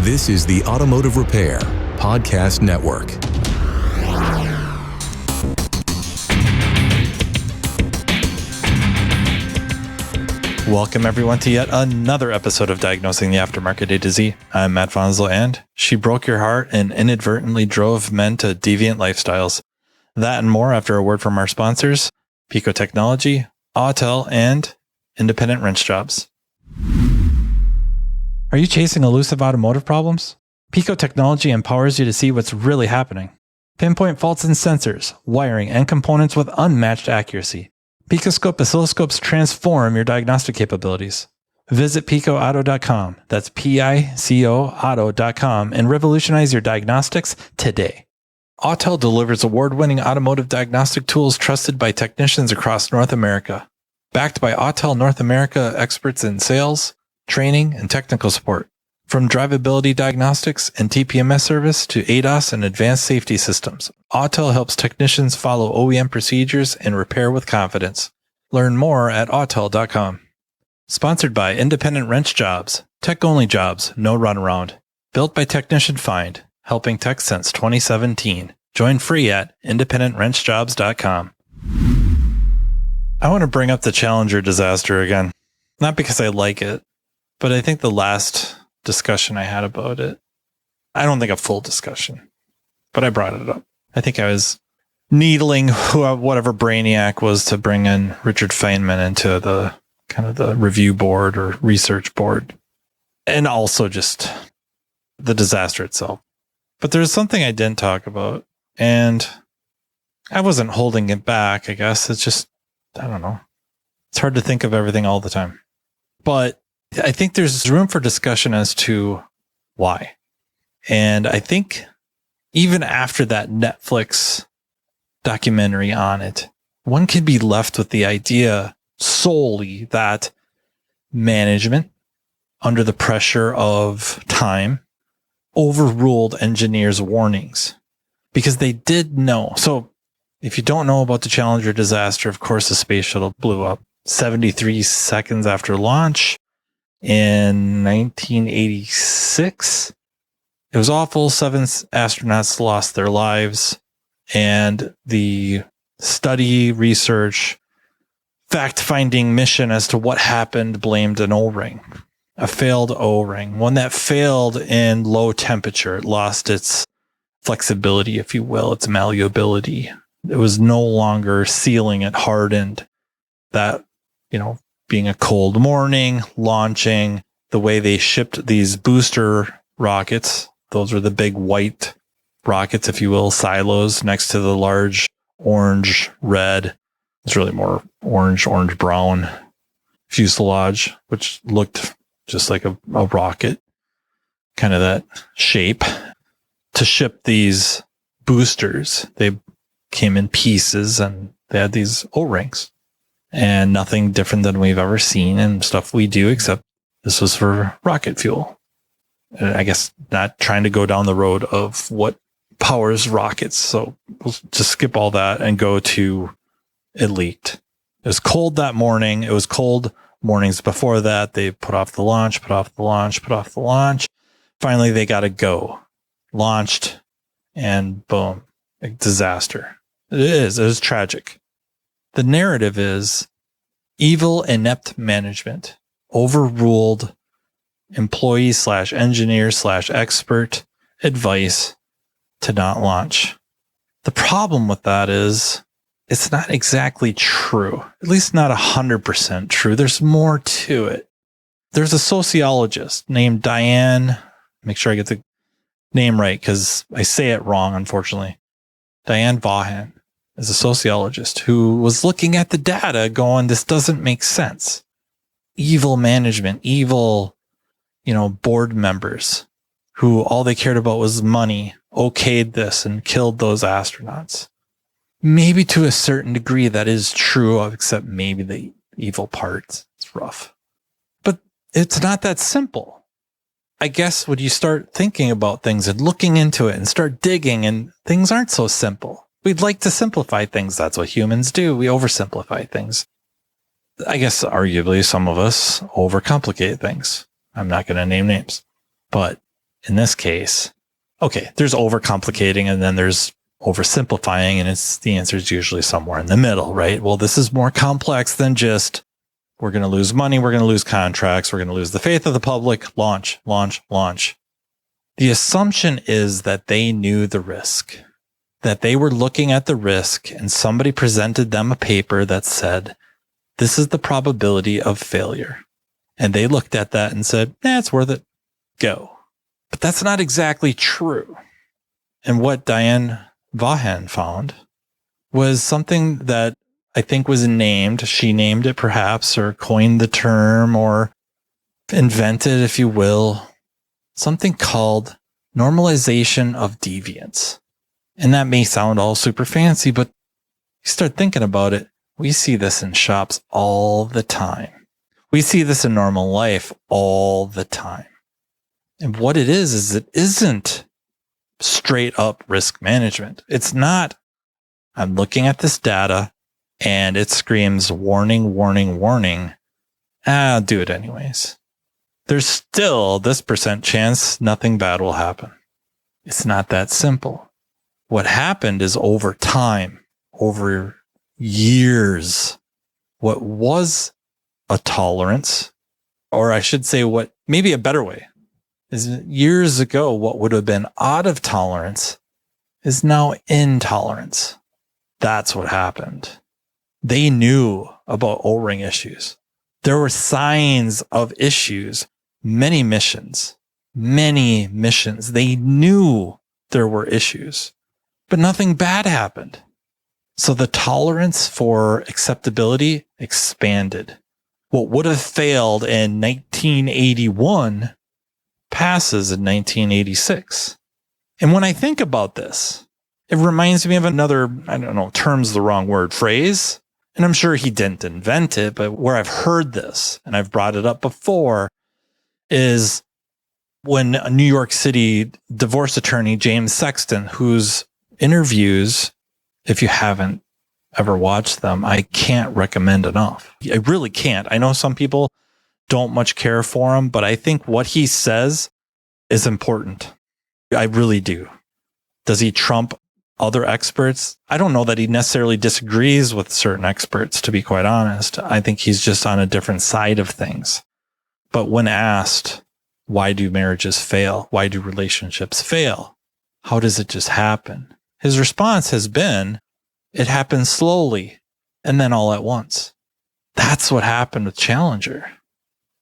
This is the Automotive Repair Podcast Network. Welcome everyone to yet another episode of Diagnosing the Aftermarket A to Z. I'm Matt Fanslow, and she broke your heart and inadvertently drove men to deviant lifestyles. That and more after a word from our sponsors, Pico Technology, Autel, and Independent Wrench Jobs. Are you chasing elusive automotive problems? Pico Technology empowers you to see what's really happening. Pinpoint faults in sensors, wiring, and components with unmatched accuracy. Picoscope oscilloscopes transform your diagnostic capabilities. Visit picoauto.com, that's Pico auto.com, and revolutionize your diagnostics today. Autel delivers award-winning automotive diagnostic tools trusted by technicians across North America. Backed by Autel North America experts in sales, training, and technical support. From drivability diagnostics and TPMS service to ADAS and advanced safety systems, Autel helps technicians follow OEM procedures and repair with confidence. Learn more at autel.com. Sponsored by Independent Wrench Jobs, tech-only jobs, no runaround. Built by Technician Find, helping tech since 2017. Join free at independentwrenchjobs.com. I want to bring up the Challenger disaster again. Not because I like it, but I think the last discussion I had about it, I don't think a full discussion, but I brought it up. I think I was needling whatever brainiac was to bring in Richard Feynman into the kind of the review board or research board, and also just the disaster itself. But there's something I didn't talk about, and I wasn't holding it back, I guess. It's just, I don't know. It's hard to think of everything all the time. But I think there's room for discussion as to why. And I think even after that Netflix documentary on it, one could be left with the idea solely that management, under the pressure of time, overruled engineers' warnings because they did know. So if you don't know about the Challenger disaster, of course, the space shuttle blew up 73 seconds after launch. In 1986, it was awful. 7 astronauts lost their lives, and the study, research, fact-finding mission as to what happened blamed an O-ring, a failed O-ring, one that failed in low temperature. It lost its flexibility, if you will, its malleability. It was no longer sealing, it hardened. That, being a cold morning, launching, the way they shipped these booster rockets, those were the big white rockets, if you will, silos next to the large orange, red. It's really more orange brown fuselage, which looked just like a rocket, kind of that shape. To ship these boosters, they came in pieces and they had these O-rings. And nothing different than we've ever seen and stuff we do, except this was for rocket fuel. I guess not trying to go down the road of what powers rockets. So we'll just skip all that and go to it leaked. It was cold that morning. It was cold mornings before that. They put off the launch. Finally, they got to go. Launched and boom, a disaster. It is tragic. The narrative is evil, inept management overruled employee/engineer/expert advice to not launch. The problem with that is it's not exactly true, at least not 100% true. There's more to it. There's a sociologist named Diane, make sure I get the name right because I say it wrong, unfortunately. Diane Vaughan is a sociologist who was looking at the data going, this doesn't make sense. Evil management, evil, board members who all they cared about was money, okayed this and killed those astronauts. Maybe to a certain degree that is true, except maybe the evil part. It's rough. But it's not that simple. I guess when you start thinking about things and looking into it and start digging, and things aren't so simple. We'd like to simplify things. That's what humans do. We oversimplify things. I guess arguably some of us overcomplicate things. I'm not going to name names, but in this case, okay, there's overcomplicating and then there's oversimplifying, and the answer is usually somewhere in the middle, right? Well, this is more complex than just we're going to lose money, we're going to lose contracts, we're going to lose the faith of the public, launch. The assumption is that they knew the risk, that they were looking at the risk and somebody presented them a paper that said, this is the probability of failure. And they looked at that and said, it's worth it. Go. But that's not exactly true. And what Diane Vaughan found was something that I think was named. She named it perhaps, or coined the term, or invented, if you will, something called normalization of deviance. And that may sound all super fancy, but you start thinking about it. We see this in shops all the time. We see this in normal life all the time. And what it is it isn't straight up risk management. It's not, I'm looking at this data and it screams warning, warning, warning. I'll do it anyways. There's still this % chance nothing bad will happen. It's not that simple. What happened is over time, over years, what was a tolerance, or I should say what maybe a better way, is years ago, what would have been out of tolerance is now intolerance. That's what happened. They knew about O-ring issues. There were signs of issues, many missions. They knew there were issues, but nothing bad happened. So the tolerance for acceptability expanded. What would have failed in 1981 passes in 1986. And when I think about this, it reminds me of another, I don't know, term's the wrong word, phrase. And I'm sure he didn't invent it, but where I've heard this, and I've brought it up before, is when a New York City divorce attorney, James Sexton, whose interviews, if you haven't ever watched them, I can't recommend enough. I really can't. I know some people don't much care for him, but I think what he says is important. I really do. Does he trump other experts? I don't know that he necessarily disagrees with certain experts, to be quite honest. I think he's just on a different side of things. But when asked, why do marriages fail? Why do relationships fail? How does it just happen? His response has been, it happens slowly and then all at once. That's what happened with Challenger.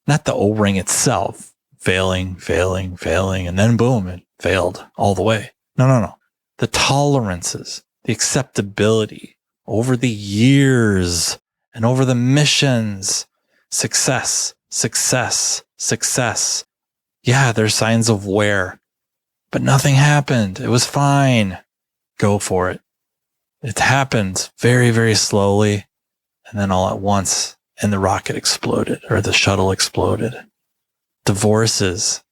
Not the O-ring itself, failing, and then boom, it failed all the way. No. The tolerances, the acceptability over the years and over the missions, success. Yeah, there's signs of wear, but nothing happened. It was fine. Go for it. It happened very, very slowly and then all at once, and the rocket exploded, or the shuttle exploded. Divorces,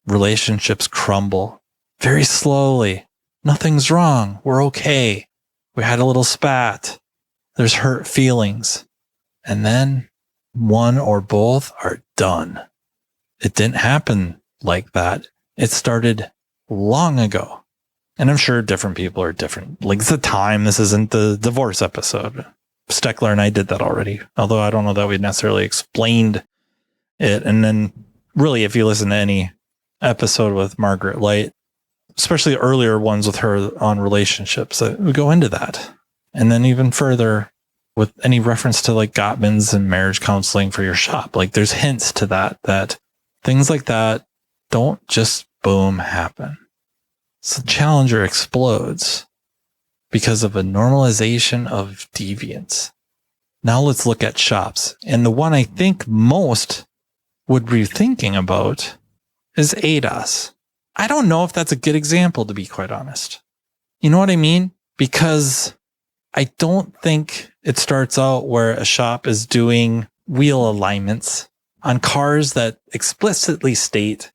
relationships crumble very slowly. Nothing's wrong. We're okay. We had a little spat. There's hurt feelings. And then one or both are done. It didn't happen like that. It started long ago. And I'm sure different people are different. Like, it's the time. This isn't the divorce episode. Steckler and I did that already. Although I don't know that we necessarily explained it. And then really, if you listen to any episode with Margaret Light, especially earlier ones with her on relationships, we go into that. And then even further with any reference to like Gottman's and marriage counseling for your shop. Like, there's hints to that things like that don't just boom happen. So Challenger explodes because of a normalization of deviance. Now let's look at shops. And the one I think most would be thinking about is ADAS. I don't know if that's a good example, to be quite honest. You know what I mean? Because I don't think it starts out where a shop is doing wheel alignments on cars that explicitly state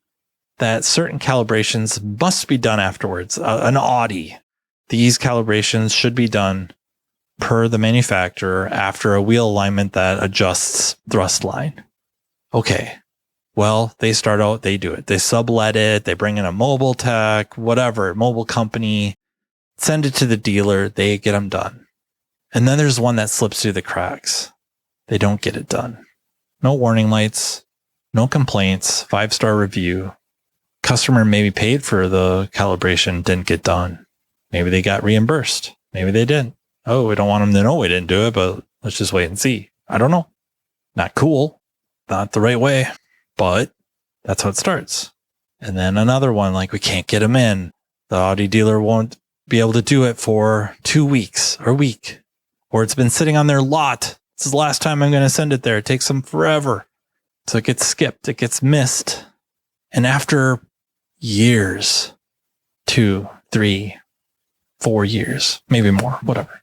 that certain calibrations must be done afterwards. An Audi, these calibrations should be done per the manufacturer after a wheel alignment that adjusts thrust line. Okay. Well, they start out, they do it. They sublet it. They bring in a mobile tech, whatever, mobile company, send it to the dealer. They get them done. And then there's one that slips through the cracks. They don't get it done. No warning lights, no complaints, 5-star review. Customer maybe paid for the calibration, didn't get done. Maybe they got reimbursed. Maybe they didn't. Oh, we don't want them to know we didn't do it, but let's just wait and see. I don't know. Not cool. Not the right way, but that's how it starts. And then another one, like we can't get them in. The Audi dealer won't be able to do it for 2 weeks or a week, or it's been sitting on their lot. This is the last time I'm going to send it there. It takes them forever. So it gets skipped. It gets missed. And after years, 2, 3, 4 years, maybe more, whatever,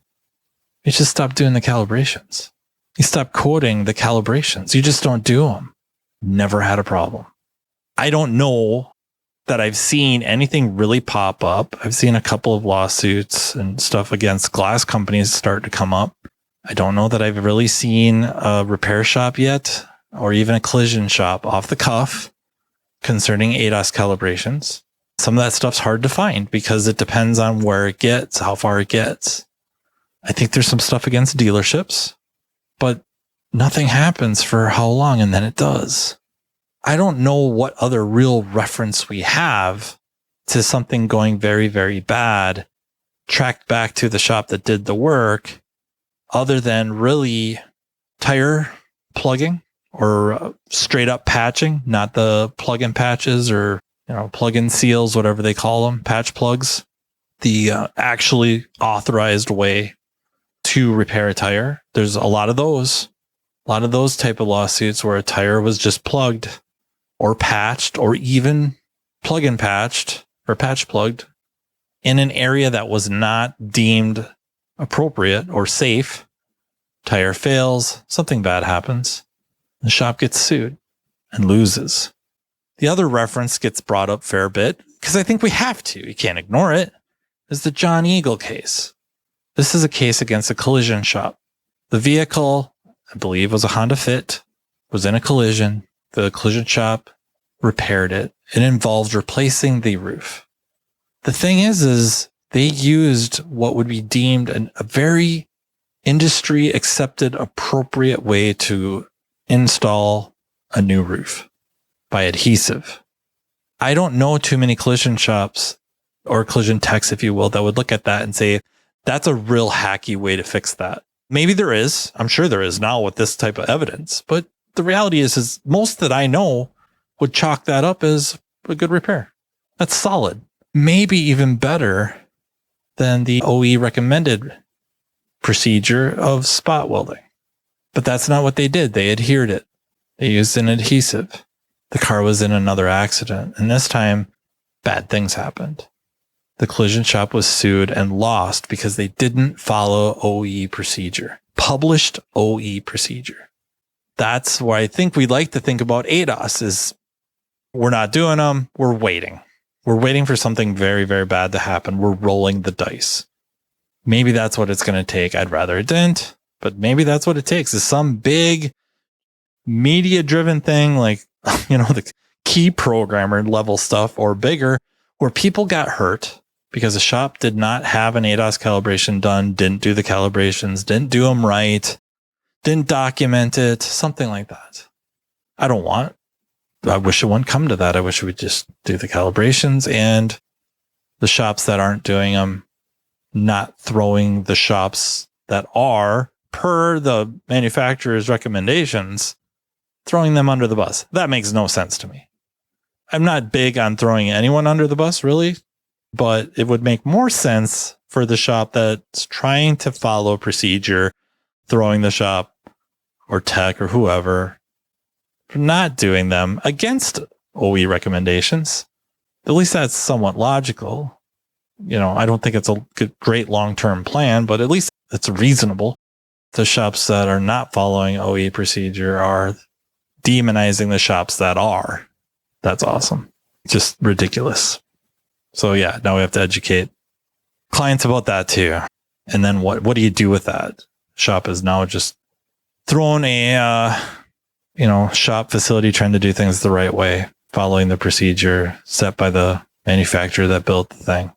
you just stop doing the calibrations. You stop quoting the calibrations. You just don't do them. Never had a problem. I don't know that I've seen anything really pop up. I've seen a couple of lawsuits and stuff against glass companies start to come up. I don't know that I've really seen a repair shop yet, or even a collision shop off the cuff concerning ADAS calibrations. Some of that stuff's hard to find because it depends on where it gets, how far it gets. I think there's some stuff against dealerships, but nothing happens for how long, and then it does. I don't know what other real reference we have to something going very, very bad, tracked back to the shop that did the work, other than really tire plugging or straight up patching, not the plug-in patches or, plug-in seals, whatever they call them, patch plugs, the actually authorized way to repair a tire. There's a lot of those type of lawsuits where a tire was just plugged or patched or even plug-in patched or patch plugged in an area that was not deemed appropriate or safe. Tire fails, something bad happens. The shop gets sued and loses. The other reference gets brought up a fair bit because I think we have to. You can't ignore it. Is the John Eagle case. This is a case against a collision shop. The vehicle, I believe, was a Honda Fit, was in a collision. The collision shop repaired it. It involved replacing the roof. The thing is they used what would be deemed a very industry accepted appropriate way to install a new roof by adhesive. I don't know too many collision shops or collision techs, if you will, that would look at that and say, that's a real hacky way to fix that. Maybe there is. I'm sure there is now with this type of evidence. But the reality is most that I know would chalk that up as a good repair. That's solid. Maybe even better than the OE recommended procedure of spot welding. But that's not what they did. They adhered it. They used an adhesive. The car was in another accident. And this time, bad things happened. The collision shop was sued and lost because they didn't follow OE procedure, published OE procedure. That's why I think we like to think about ADAS is we're not doing them. We're waiting. We're waiting for something very, very bad to happen. We're rolling the dice. Maybe that's what it's going to take. I'd rather it didn't, but maybe that's what it takes is some big media driven thing like, the key programmer level stuff or bigger where people got hurt because the shop did not have an ADAS calibration done, didn't do the calibrations, didn't do them right, didn't document it, something like that. I wish it wouldn't come to that. I wish we would just do the calibrations and the shops that aren't doing them, not throwing the shops that are per the manufacturer's recommendations, throwing them under the bus. That makes no sense to me. I'm not big on throwing anyone under the bus, really. But it would make more sense for the shop that's trying to follow procedure, throwing the shop or tech or whoever for not doing them against OE recommendations. At least that's somewhat logical. I don't think it's a great long-term plan, but at least it's reasonable. The shops that are not following OE procedure are demonizing the shops that are. That's awesome. Just ridiculous. So yeah, now we have to educate clients about that too. And then what do you do with that? Shop is now just thrown a shop facility trying to do things the right way, following the procedure set by the manufacturer that built the thing.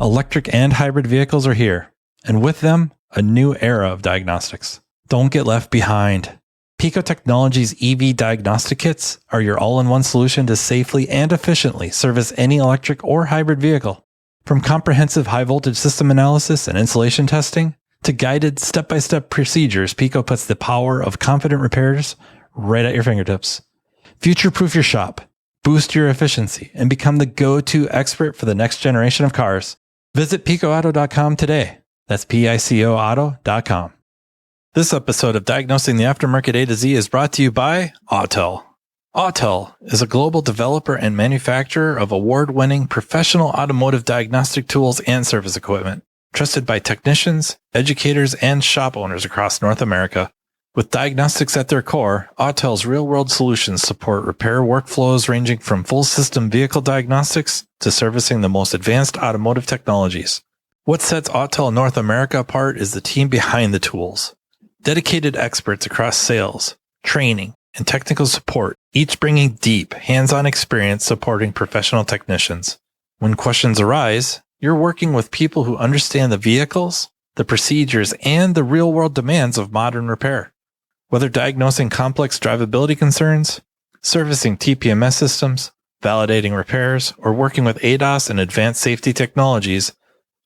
Electric and hybrid vehicles are here, and with them, a new era of diagnostics. Don't get left behind. Pico Technologies EV diagnostic kits are your all-in-one solution to safely and efficiently service any electric or hybrid vehicle. From comprehensive high-voltage system analysis and installation testing to guided step-by-step procedures, Pico puts the power of confident repairs right at your fingertips. Future-proof your shop, boost your efficiency, and become the go-to expert for the next generation of cars. Visit picoauto.com today. That's PICOauto.com. This episode of Diagnosing the Aftermarket A to Z is brought to you by Autel. Autel is a global developer and manufacturer of award-winning professional automotive diagnostic tools and service equipment, trusted by technicians, educators, and shop owners across North America. With diagnostics at their core, Autel's real-world solutions support repair workflows ranging from full system vehicle diagnostics to servicing the most advanced automotive technologies. What sets Autel North America apart is the team behind the tools. Dedicated experts across sales, training, and technical support, each bringing deep, hands-on experience supporting professional technicians. When questions arise, you're working with people who understand the vehicles, the procedures, and the real-world demands of modern repair. Whether diagnosing complex drivability concerns, servicing TPMS systems, validating repairs, or working with ADAS and advanced safety technologies,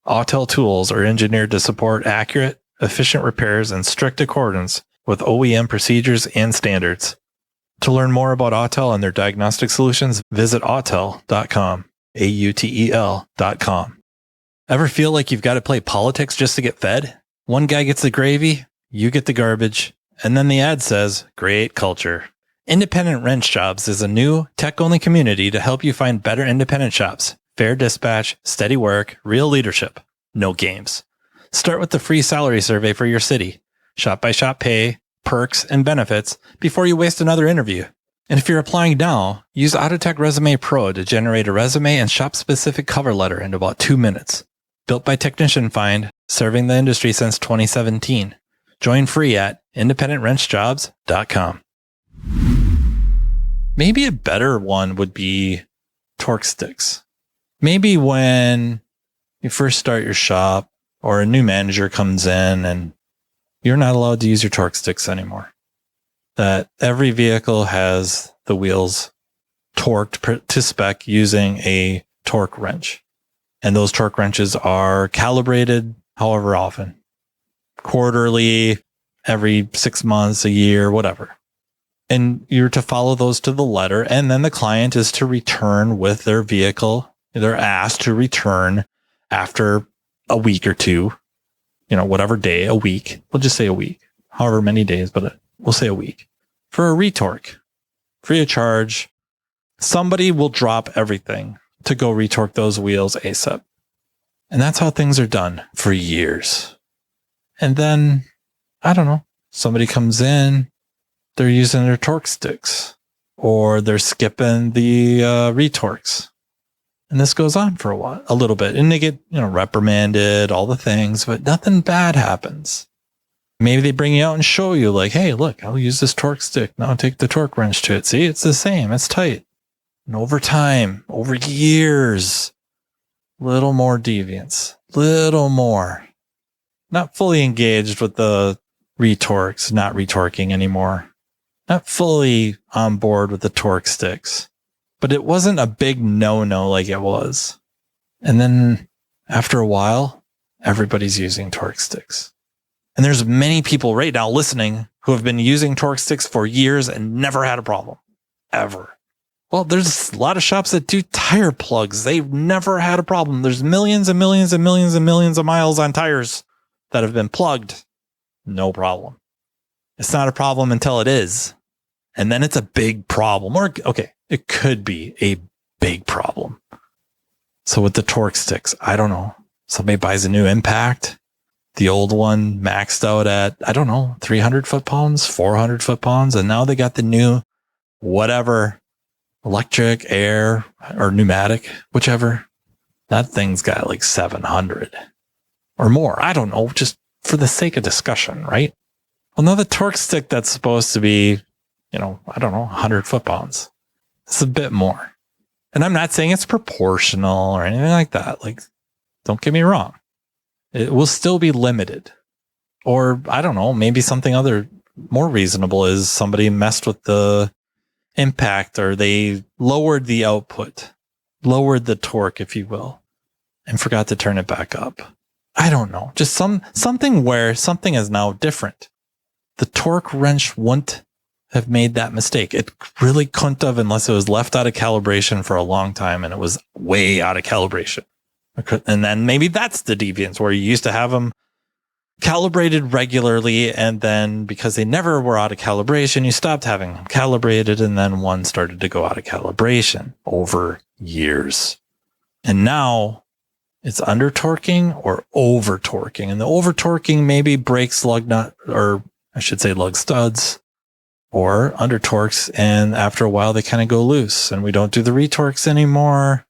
Autel tools are engineered to support accurate, efficient repairs in strict accordance with OEM procedures and standards. To learn more about Autel and their diagnostic solutions, visit autel.com, AUTEL.com. Ever feel like you've got to play politics just to get fed? One guy gets the gravy, you get the garbage, and then the ad says, great culture. Independent Wrench Jobs is a new, tech-only community to help you find better independent shops. Fair dispatch, steady work, real leadership, no games. Start with the free salary survey for your city. Shop-by-shop pay, perks, and benefits before you waste another interview. And if you're applying now, use Autotech Resume Pro to generate a resume and shop-specific cover letter in about 2 minutes. Built by Technician Find, serving the industry since 2017. Join free at independentwrenchjobs.com. Maybe a better one would be torque sticks. Maybe when you first start your shop or a new manager comes in and you're not allowed to use your torque sticks anymore. That every vehicle has the wheels torqued to spec using a torque wrench. And those torque wrenches are calibrated however often. Quarterly, every 6 months, a year, whatever. And you're to follow those to the letter. And then the client is to return with their vehicle. They're asked to return after a week or two, whatever day, a week. We'll just say a week, however many days, but we'll say a week for a retorque, free of charge. Somebody will drop everything to go retorque those wheels ASAP. And that's how things are done for years. And then, I don't know, somebody comes in, they're using their torque sticks or they're skipping the retorques. And this goes on for a little bit, and they get, reprimanded, all the things, but nothing bad happens. Maybe they bring you out and show you like, hey, look, I'll use this torque stick. Now take the torque wrench to it. See, it's the same. It's tight. And over time, over years, little more deviance, little more. Not fully engaged with the retorques, not retorquing anymore. Not fully on board with the torque sticks. But it wasn't a big no-no like it was. And then after a while, everybody's using torque sticks. And there's many people right now listening who have been using torque sticks for years and never had a problem. Ever. Well, there's a lot of shops that do tire plugs. They've never had a problem. There's millions and millions and millions and millions of miles on tires that have been plugged. No problem. It's not a problem until it is. And then it's a big problem. Or, okay, it could be a big problem. So with the torque sticks, I don't know. Somebody buys a new Impact. The old one maxed out at, 300 foot-pounds, 400 foot-pounds. And now they got the new whatever, electric, air, or pneumatic, whichever. That thing's got like 700 or more. I don't know, just for the sake of discussion, right? Well, now the torque stick that's supposed to be, I don't know, 100 foot-pounds. It's a bit more. And I'm not saying it's proportional or anything like that. Like, don't get me wrong. It will still be limited. Or, I don't know, maybe something other more reasonable is somebody messed with the impact, or they lowered the output, lowered the torque, if you will, and forgot to turn it back up. I don't know. Just something where something is now different. The torque wrench wouldn't have made that mistake. It really couldn't have, unless it was left out of calibration for a long time and it was way out of calibration. And then maybe that's the deviance, where you used to have them calibrated regularly, and then because they never were out of calibration, you stopped having them calibrated, and then one started to go out of calibration over years. And now it's under torquing or over torquing. And the over torquing maybe breaks lug nut, or I should say lug studs, or under torques, and after a while they kind of go loose and we don't do the retorques anymore.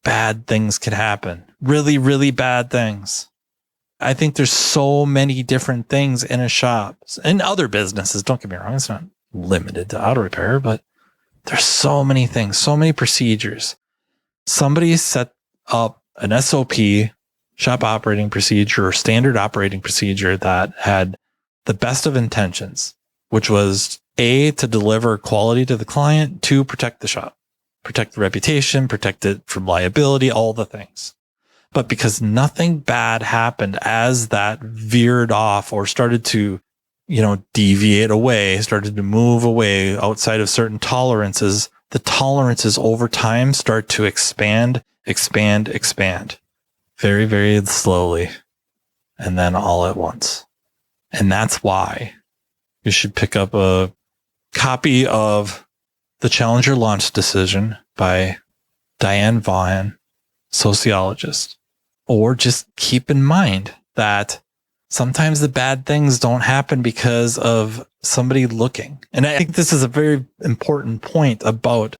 Bad things can happen. Really, really bad things. I think there's so many different things in a shop and other businesses. Don't get me wrong. It's not limited to auto repair, but there's so many things, so many procedures. Somebody set up an SOP, shop operating procedure, or standard operating procedure that had the best of intentions, which was A, to deliver quality to the client, 2, protect the shop, protect the reputation, protect it from liability, all the things. But because nothing bad happened as that veered off or started to, deviate away, started to move away outside of certain tolerances, the tolerances over time start to expand very, very slowly, and then all at once. And that's why you should pick up a copy of The Challenger Launch Decision by Diane Vaughan, sociologist. Or just keep in mind that sometimes the bad things don't happen because of somebody looking. And I think this is a very important point about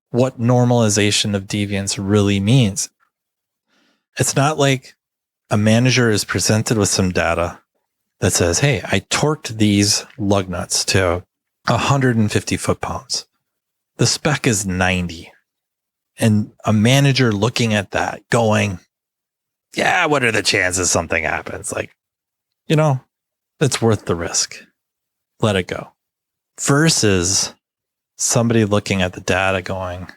what normalization of deviance really means. It's not like a manager is presented with some data that says, hey, I torqued these lug nuts to 150 foot-pounds. The spec is 90. And a manager looking at that going, yeah, what are the chances something happens? Like, it's worth the risk. Let it go. Versus somebody looking at the data going,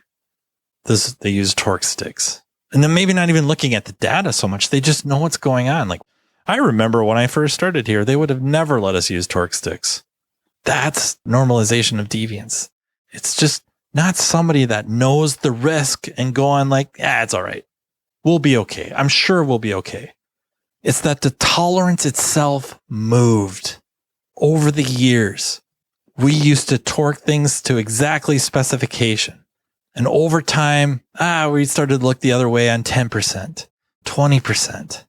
they use torque sticks. And then maybe not even looking at the data so much. They just know what's going on. Like, I remember when I first started here, they would have never let us use torque sticks. That's normalization of deviance. It's just not somebody that knows the risk and going like, it's all right. We'll be okay. I'm sure we'll be okay. It's that the tolerance itself moved over the years. We used to torque things to exactly specification. And over time, we started to look the other way on 10%, 20%.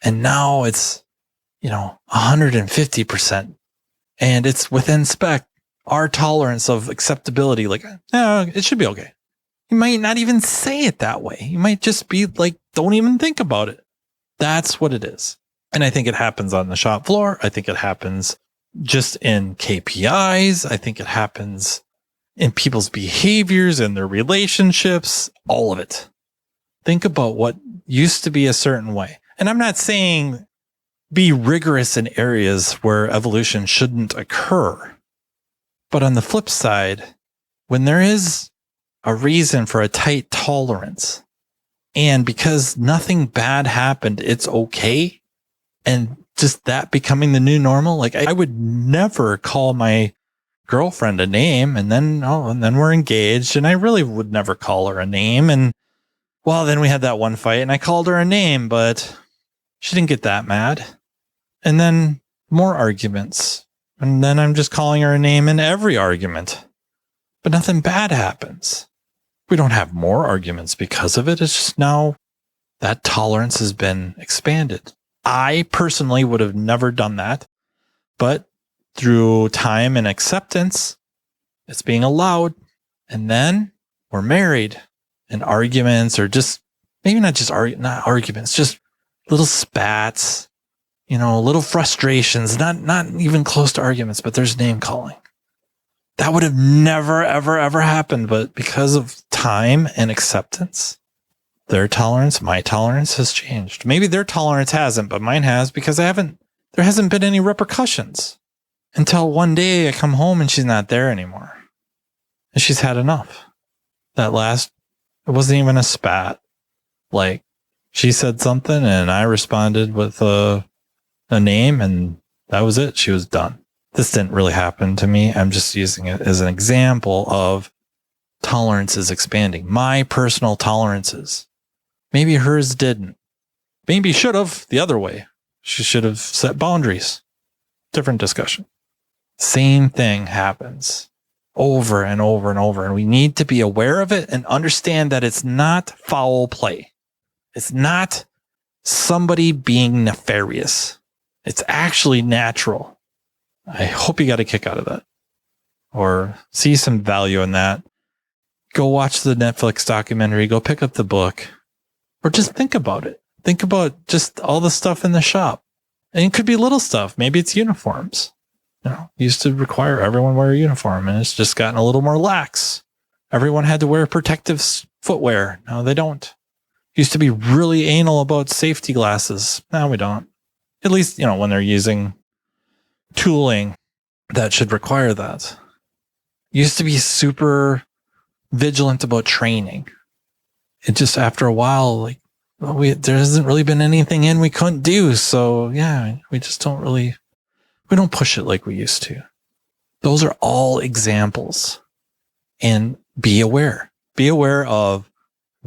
And now it's, 150%. And it's within spec. Our tolerance of acceptability, like, it should be okay. You might not even say it that way. You might just be like, don't even think about it. That's what it is. And I think it happens on the shop floor. I think it happens just in KPIs. I think it happens in people's behaviors and their relationships, all of it. Think about what used to be a certain way. And I'm not saying be rigorous in areas where evolution shouldn't occur. But on the flip side, when there is a reason for a tight tolerance, and because nothing bad happened, it's okay. And just that becoming the new normal. Like, I would never call my girlfriend a name and then we're engaged, and I really would never call her a name. And then we had that one fight and I called her a name, but she didn't get that mad. And then more arguments. And then I'm just calling her a name in every argument, but nothing bad happens. We don't have more arguments because of it. It's just now that tolerance has been expanded. I personally would have never done that, but through time and acceptance, it's being allowed. And then we're married, and arguments, or just maybe not arguments, just little spats, little frustrations, not even close to arguments, but there's name calling. That would have never, ever, ever happened. But because of time and acceptance, their tolerance, my tolerance has changed. Maybe their tolerance hasn't, but mine has, because there hasn't been any repercussions until one day I come home and she's not there anymore. And she's had enough. It wasn't even a spat. Like, she said something and I responded with a name, and that was it. She was done. This didn't really happen to me. I'm just using it as an example of tolerances expanding. My personal tolerances. Maybe hers didn't. Maybe should have the other way. She should have set boundaries. Different discussion. Same thing happens over and over and over. And we need to be aware of it and understand that it's not foul play. It's not somebody being nefarious. It's actually natural. I hope you got a kick out of that, or see some value in that. Go watch the Netflix documentary, go pick up the book, or just think about it. Think about just all the stuff in the shop. And it could be little stuff. Maybe it's uniforms. Used to require everyone wear a uniform, and it's just gotten a little more lax. Everyone had to wear protective footwear. Now they don't. Used to be really anal about safety glasses. Now we don't. At least, when they're using tooling that should require that. Used to be super vigilant about training. It just, after a while, there hasn't really been anything we couldn't do. So yeah, we just we don't push it like we used to. Those are all examples. And be aware. Be aware of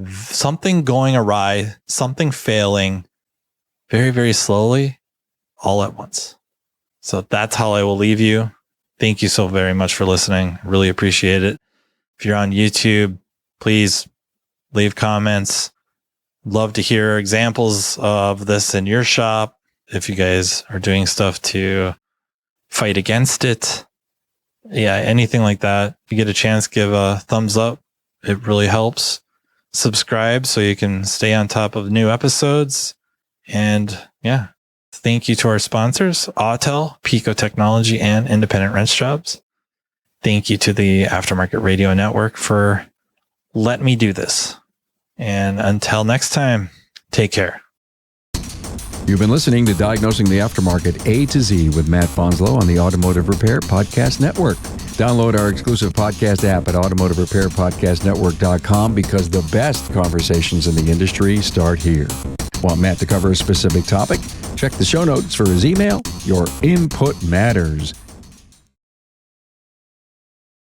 something going awry, something failing very, very slowly, all at once. So that's how I will leave you. Thank you so very much for listening. Really appreciate it. If you're on YouTube, please leave comments. Love to hear examples of this in your shop. If you guys are doing stuff to fight against it. Yeah, anything like that. If you get a chance, give a thumbs up. It really helps. Subscribe so you can stay on top of new episodes. And yeah, thank you to our sponsors, Autel, Pico Technology, and Independent Wrench Jobs. Thank you to the Aftermarket Radio Network for letting me do this. And until next time, take care. You've been listening to Diagnosing the Aftermarket A to Z with Matt Fanslow on the Automotive Repair Podcast Network. Download our exclusive podcast app at automotiverepairpodcastnetwork.com, because the best conversations in the industry start here. Want Matt to cover a specific topic? Check the show notes for his email. Your input matters.